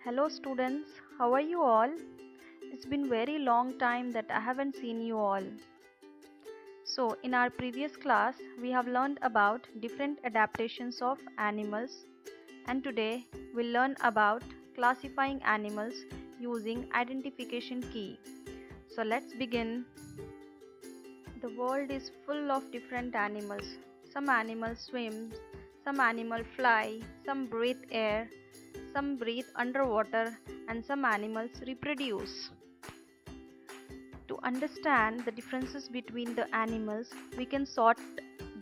Hello students, how are you all? It's been very long time that I haven't seen you all. So in our previous class we have learned about different adaptations of animals, and today we'll learn about classifying animals using identification key. So let's begin. The world is full of different animals. Some animals swim, some animals fly, some breathe air, some breathe underwater, and some animals reproduce. To understand the differences between the animals, we can sort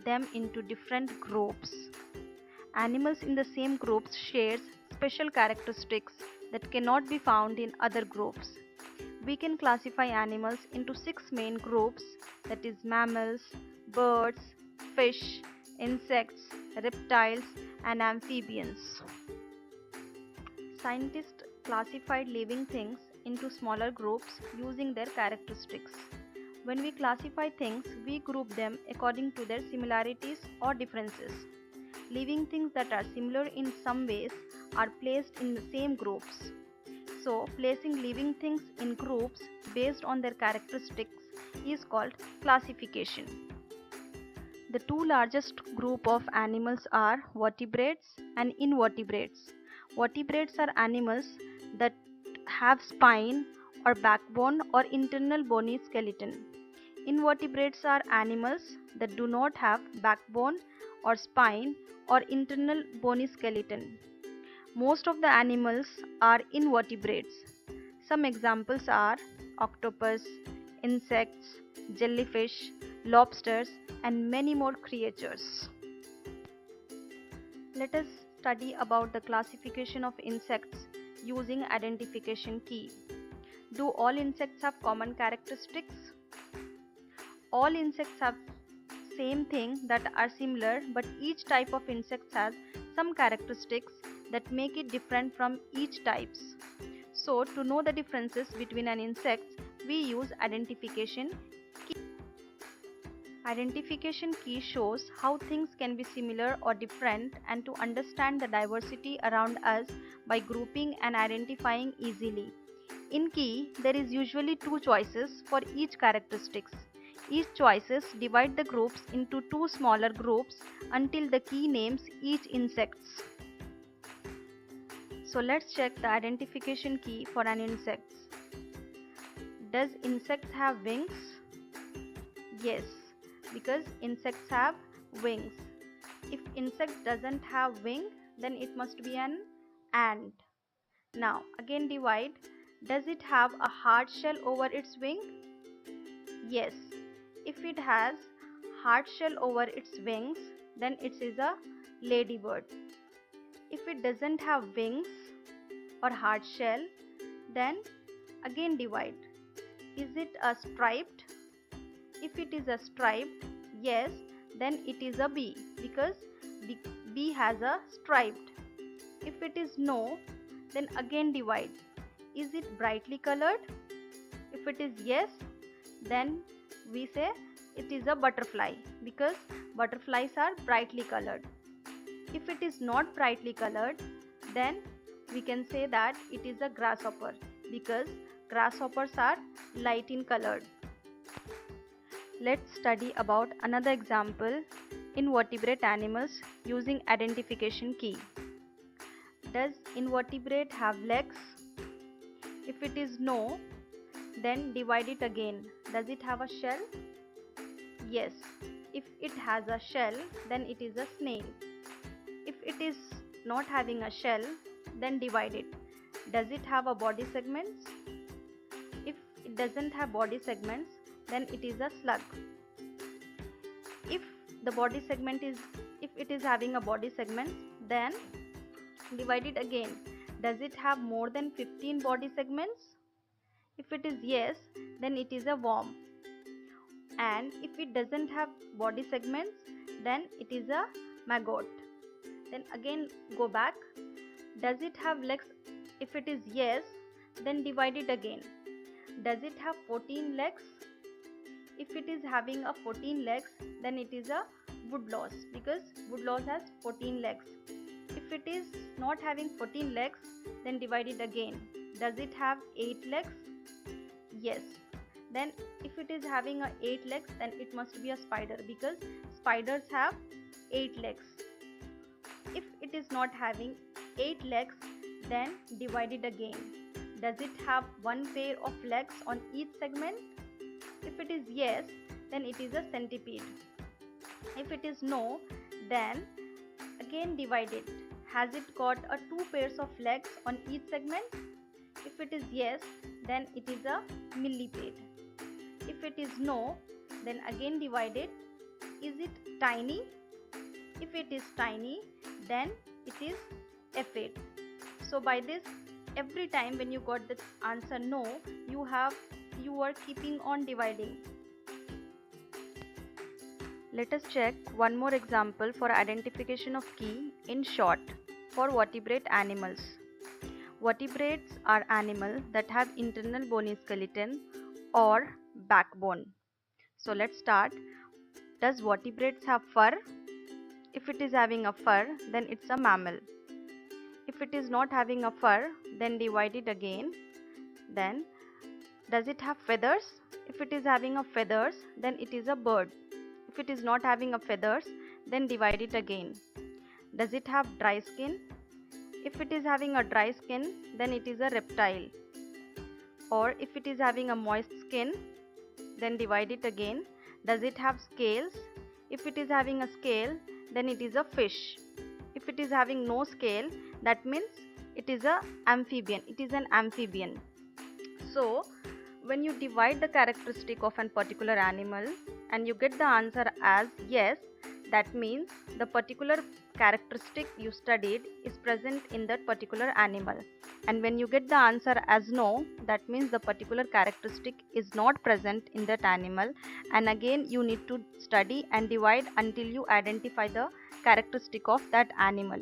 them into different groups. Animals in the same groups share special characteristics that cannot be found in other groups. We can classify animals into 6 main groups, that is mammals, birds, fish, insects, reptiles, and amphibians. Scientists classified living things into smaller groups using their characteristics. When we classify things, we group them according to their similarities or differences. Living things that are similar in some ways are placed in the same groups. So, placing living things in groups based on their characteristics is called classification. The two largest group of animals are vertebrates and invertebrates. Vertebrates are animals that have spine or backbone or internal bony skeleton. Invertebrates are animals that do not have backbone or spine or internal bony skeleton. Most of the animals are invertebrates. Some examples are octopus, insects, jellyfish, lobsters, and many more creatures. Let us study about the classification of insects using identification key. Do all insects have common characteristics? All insects have same thing that are similar, but each type of insects has some characteristics that make it different from each types. So to know the differences between an insect, we use identification key. Identification key shows how things can be similar or different, and to understand the diversity around us by grouping and identifying easily. In key, there is usually two choices for each characteristics. Each choices divide the groups into two smaller groups until the key names each insects. So let's check the identification key for an insect. Does insects have wings? Yes, because insects have wings. If insect doesn't have wing, then it must be an ant. Now again divide. Does it have a hard shell over its wing? Yes. If it has hard shell over its wings, then it is a ladybird. If it doesn't have wings or hard shell, then again divide. Is it a striped? If it is a striped, yes, then it is a bee, because bee has a striped. If it is no, then again divide. Is it brightly colored? If it is yes, then we say it is a butterfly, because butterflies are brightly colored. If it is not brightly colored, then we can say that it is a grasshopper, because grasshoppers are light in colored. Let's study about another example, invertebrate animals using identification key. Does invertebrate have legs? If it is no, then divide it again. Does it have a shell? Yes. If it has a shell, then it is a snail. If it is not having a shell, then divide it. Does it have a body segments? If it doesn't have body segments, then it is a slug. If it is having a body segment, then divide it again. Does it have more than 15 body segments? If it is yes, then it is a worm. And if it doesn't have body segments, then it is a maggot. Then again go back. Does it have legs? If it is yes, then divide it again. Does it have 14 legs? If it is having a 14 legs, then it is a woodlouse, because woodlouse has 14 legs. If If it is not having 14 legs, then divide it again. Does it have 8 legs? Yes. Then if it is having 8 legs, then it must be a spider, because spiders have 8 legs. If it is not having 8 legs, then divide it again. Does it have one pair of legs on each segment? If it is yes, then it is a centipede. If it is no, then again divide it. Has it got 2 pairs of legs on each segment? If it is yes, then it is a millipede. If it is no, then again divide it. Is it tiny? If it is tiny, then it is aphid. So by this, every time when you got the answer no, you are keeping on dividing. Let us check one more example for identification of key in short for vertebrate animals. Vertebrates are animals that have internal bony skeleton or backbone. So let's start. Does vertebrates have fur? If it is having a fur, then it's a mammal. If it is not having a fur, then divide it again. Then, does it have feathers? If it is having a feathers, then it is a bird. If it is not having a feathers, then divide it again. Does it have dry skin? If it is having a dry skin, then it is a reptile. Or if it is having a moist skin, then divide it again. Does it have scales? If it is having a scale, then it is a fish. If it is having no scale, that means it is an amphibian. It is an amphibian. So, when you divide the characteristic of a particular animal and you get the answer as yes, that means the particular characteristic you studied is present in that particular animal. And when you get the answer as no, that means the particular characteristic is not present in that animal. And again, you need to study and divide until you identify the characteristic of that animal.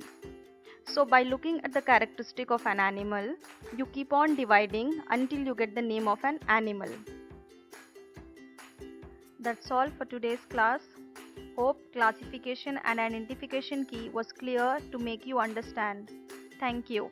So by looking at the characteristic of an animal, you keep on dividing until you get the name of an animal. That's all for today's class. Hope classification and identification key was clear to make you understand. Thank you.